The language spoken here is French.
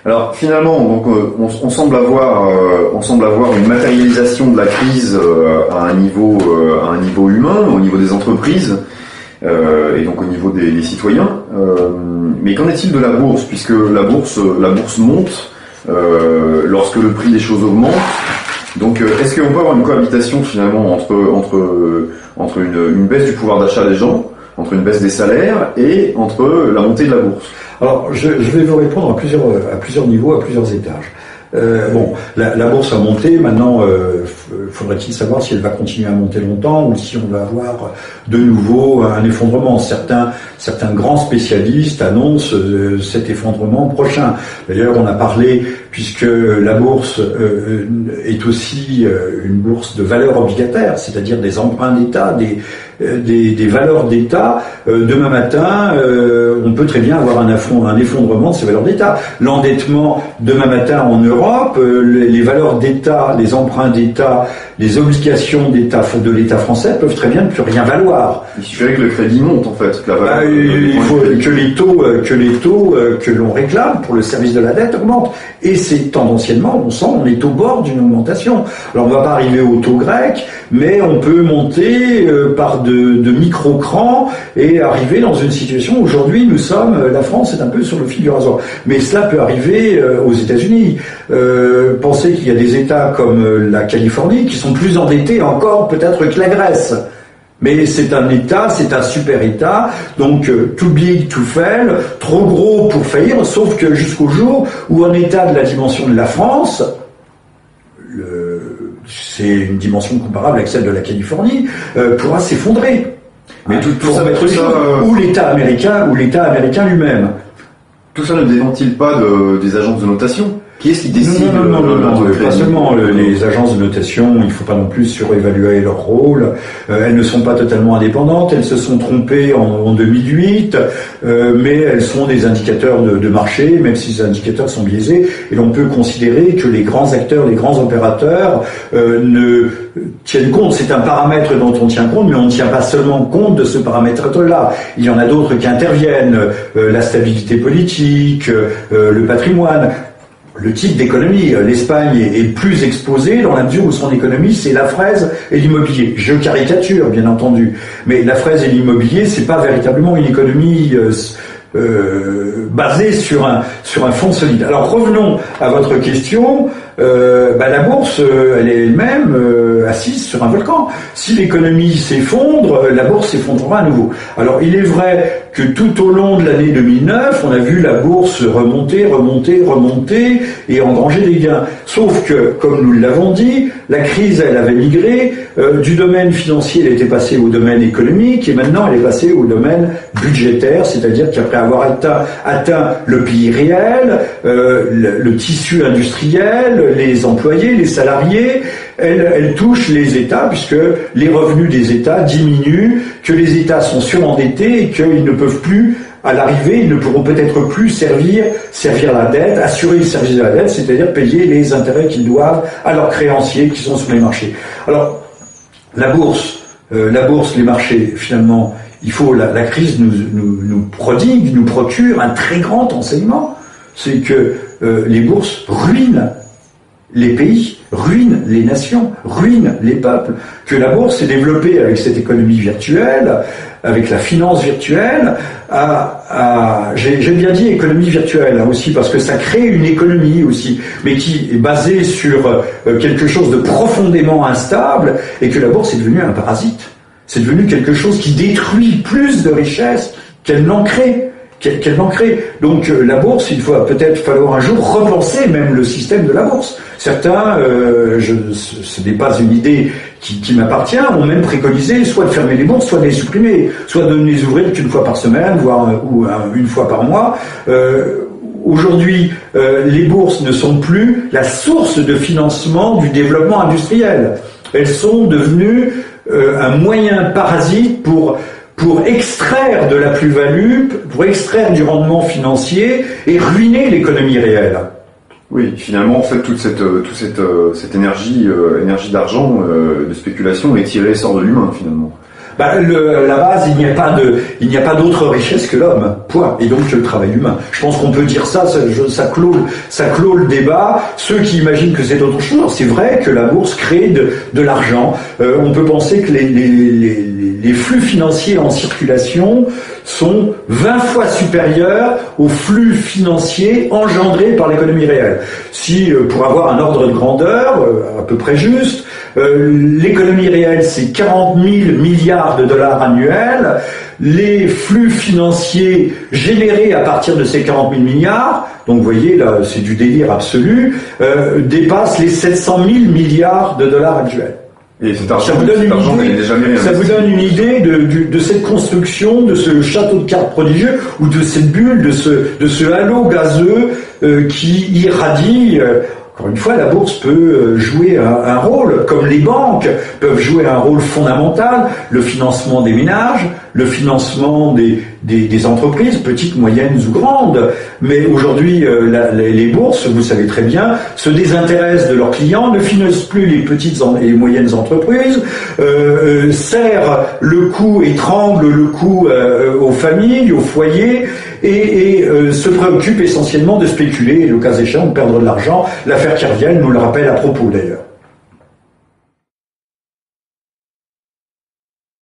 Alors finalement, donc on semble avoir une matérialisation de la crise à un niveau humain, au niveau des entreprises et donc au niveau des citoyens. Mais qu'en est-il de la bourse, puisque la bourse monte lorsque le prix des choses augmente. Donc est-ce qu'on peut avoir une cohabitation finalement entre une baisse du pouvoir d'achat des gens, entre une baisse des salaires et entre la montée de la bourse? Alors, je vais vous répondre à plusieurs niveaux, à plusieurs étages. La bourse a monté. Maintenant, faudrait-il savoir si elle va continuer à monter longtemps ou si on va avoir de nouveau un effondrement. Certains grands spécialistes annoncent cet effondrement prochain. D'ailleurs, on a parlé, puisque la bourse est aussi une bourse de valeurs obligataires, c'est-à-dire des emprunts d'État, des valeurs d'État. Demain matin, on peut très bien avoir un effondrement de ces valeurs d'État. L'endettement demain matin en Europe, les valeurs d'État, les emprunts d'État, les obligations d'État de l'État français peuvent très bien ne plus rien valoir. Il suffirait que le crédit monte en fait. Il faut que les taux que l'on réclame pour le service de la dette augmentent. Et c'est tendanciellement, on est au bord d'une augmentation. Alors on va pas arriver au taux grec, mais on peut monter par de micro-crans et arriver dans une situation. Aujourd'hui, la France est un peu sur le fil du rasoir. Mais cela peut arriver aux États-Unis. Pensez qu'il y a des États comme la Californie qui sont plus endettés encore peut-être que la Grèce. Mais c'est un État, c'est un super État, donc too big to fail, trop gros pour faillir, sauf que jusqu'au jour où un État de la dimension de la France, c'est une dimension comparable avec celle de la Californie, pourra s'effondrer. Mais tout ça, ou l'État américain lui-même. Tout ça ne dépend-il pas des agences de notation? Qui est-ce qui décide? Non, pas seulement les agences de notation, il ne faut pas non plus surévaluer leur rôle. Elles ne sont pas totalement indépendantes, elles se sont trompées en 2008, mais elles sont des indicateurs de marché, même si ces indicateurs sont biaisés, et l'on peut considérer que les grands acteurs, les grands opérateurs ne tiennent compte. C'est un paramètre dont on tient compte, mais on ne tient pas seulement compte de ce paramètre-là. Il y en a d'autres qui interviennent, la stabilité politique, le patrimoine. Le type d'économie, l'Espagne est plus exposée dans la mesure où son économie c'est la fraise et l'immobilier. Je caricature bien entendu, mais la fraise et l'immobilier c'est pas véritablement une économie basée sur un fond solide. Alors revenons à votre question. La bourse, elle est elle-même assise sur un volcan. Si l'économie s'effondre, la bourse s'effondrera à nouveau. Alors il est vrai que tout au long de l'année 2009, on a vu la bourse remonter et engranger des gains. Sauf que, comme nous l'avons dit, la crise, elle avait migré du domaine financier, elle était passée au domaine économique et maintenant elle est passée au domaine budgétaire, c'est-à-dire qu'après avoir atteint le pays réel, le tissu industriel, les employés, les salariés, elle touche les États puisque les revenus des États diminuent, que les États sont surendettés et qu'ils ne peuvent plus, à l'arrivée, ils ne pourront peut-être plus servir la dette, assurer le service de la dette, c'est-à-dire payer les intérêts qu'ils doivent à leurs créanciers qui sont sur les marchés. Alors, la bourse, les marchés, finalement, la crise nous procure un très grand enseignement, c'est que les bourses ruinent les pays, ruinent les nations, ruinent les peuples, que la bourse s'est développée avec cette économie virtuelle, avec la finance virtuelle, j'ai bien dit économie virtuelle aussi, parce que ça crée une économie aussi, mais qui est basée sur quelque chose de profondément instable, et que la bourse est devenue un parasite. C'est devenu quelque chose qui détruit plus de richesses qu'elle n'en crée. Donc la bourse, il faut peut-être falloir un jour repenser même le système de la bourse. Certains, ce n'est pas une idée qui m'appartient, ont même préconisé soit de fermer les bourses, soit de les supprimer, soit de ne les ouvrir qu'une fois par semaine, voire une fois par mois. Aujourd'hui, les bourses ne sont plus la source de financement du développement industriel. Elles sont devenues un moyen parasite pour extraire de la plus-value, pour extraire du rendement financier et ruiner l'économie réelle. Oui, finalement, en fait, toute cette énergie d'argent, de spéculation est tirée et sort de l'humain, finalement. La base, il n'y a pas d'autre richesse que l'homme. Point. Et donc le travail humain. Je pense qu'on peut dire ça clôt le débat. Ceux qui imaginent que c'est autre chose, c'est vrai que la bourse crée de l'argent. On peut penser que les flux financiers en circulation sont 20 fois supérieurs aux flux financiers engendrés par l'économie réelle. Si, pour avoir un ordre de grandeur à peu près juste, l'économie réelle c'est 40 000 milliards de dollars annuels, les flux financiers générés à partir de ces 40 000 milliards, donc vous voyez là c'est du délire absolu, dépassent les 700 000 milliards de dollars actuels. Et ça vous donne une idée de cette construction, de ce château de cartes prodigieux, ou de cette bulle, de ce halo gazeux qui irradie. Encore une fois, la bourse peut jouer un rôle, comme les banques peuvent jouer un rôle fondamental, le financement des ménages, le financement des entreprises, petites, moyennes ou grandes. Mais aujourd'hui, les bourses, vous savez très bien, se désintéressent de leurs clients, ne financent plus les petites et moyennes entreprises, serrent le cou, étranglent le cou aux familles, aux foyers, et se préoccupent essentiellement de spéculer, et le cas échéant de perdre de l'argent. L'affaire Kerviel nous le rappelle à propos d'ailleurs.